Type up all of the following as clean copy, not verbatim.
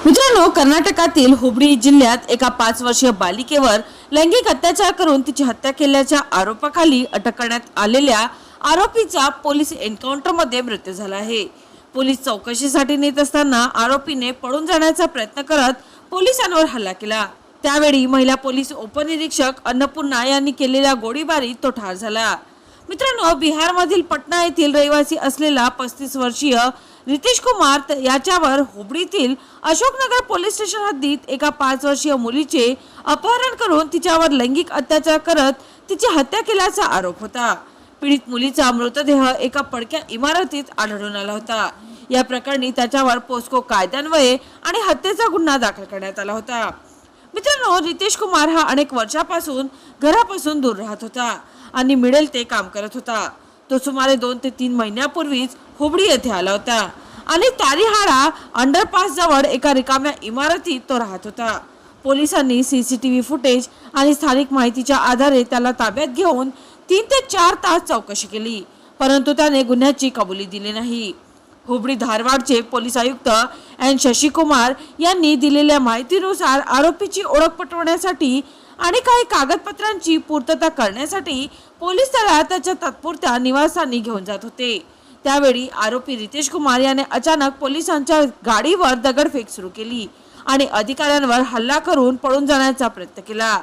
मित्रांनो, कर्नाटकातील हुबळी जिल्ह्यात एका 5 वर्षीय बालिकेवर लैंगिक अत्याचार करून तिची हत्या केल्याच्या आरोपाखाली अटक करण्यात आलेल्या आरोपीचा पोलीस एन्काउंटरमध्ये मृत्यू झाला आहे। पोलीस चौकशीसाठी नेत असताना आरोपीने पळून जाण्याचा प्रयत्न करत पोलिसांवर हल्ला केला। त्यावेळी महिला पोलीस उपनिरीक्षक अन्नपूर्णा यांनी केलेल्या गोळीबारीत तो ठार झाला। मित्रांनो, बिहारमधील पटना येथील रहिवासी असलेला 35 वर्षीय रितेश कुमार याच्यावर हुबळीतील अशोकनगर पोलीस स्टेशन हद्दीत एका 5 वर्षीय मुलीचे अपहरण करून तिच्यावर लैंगिक अत्याचार करत तिची हत्या केल्याचा आरोप होता। पीडित मुलीचा मृतदेह एका पडक्या इमारतीत आढळून आला होता। या प्रकरणी त्याच्यावर पोस्को कायद्यान्वये आणि हत्येचा गुन्हा दाखल करण्यात आला होता। मित्रांनो, रितेश कुमार हा अनेक वर्षापासून घरापासून दूर राहत होता आणि मिळेल ते काम करत होता। तो सुमारे 2 ते 3 महिन्यापूर्वीच हुबळी येथे आला होता आणि तारिहाडा अंडरपास जवळ एका रिकाम्या इमारतीत तो राहत होता। पोलिसांनी सीसीटीव्ही फुटेज आणि स्थानिक माहितीच्या आधारे त्याला ताब्यात घेऊन 3 ते 4 तास चौकशी केली, परंतु त्याने गुन्ह्याची कबुली दिली नाही। हुबळी धारवाडचे पोलीस आयुक्त एन शशिकुमार यांनी दिलेल्या माहितीनुसार आरोपीची ओळख पटवण्यासाठी आणि काही कागदपत्रांची पूर्तता करण्यासाठी पोलीस त्याला त्याच्या तात्पुरत्या निवासस्थानी घेऊन जात होते। त्यावेळी आरोपी रितेश कुमार याने अचानक पोलिसांच्या गाडीवर दगडफेक सुरू केली आणि अधिकाऱ्यांवर हल्ला करून पळून जाण्याचा प्रयत्न केला।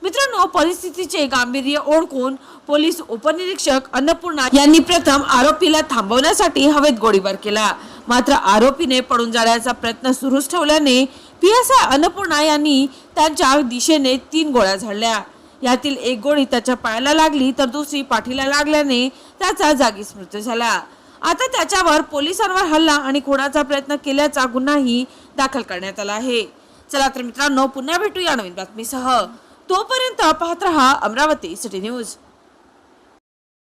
मित्रांनो, परिस्थितीचे गांभीर्य ओळखून पोलीस उपनिरीक्षक अन्नपूर्णा यांनी प्रथम आरोपीला थांबवण्यासाठी हवेत गोळीबार केला, मात्र आरोपीने पळून जाण्याचा प्रयत्न सुरूच ठेवल्याने पीएसआय अन्नपूर्णा यांनी त्यांच्या दिशेने 3 गोळ्या झाडल्या। यातील एक गोळी त्याच्या पायाला लागली तर दुसरी पाठीला लागल्याने त्याचा जागीच मृत्यू झाला। आता त्याच्यावर पोलिसांवर हल्ला आणि खुनाचा प्रयत्न केल्याचा गुन्हाही दाखल करण्यात आला आहे। चला तर मित्रांनो, पुन्हा भेटूया नवीन बातमीसह। तोपर्यंत पाहत रहा अमरावती सिटी न्यूज।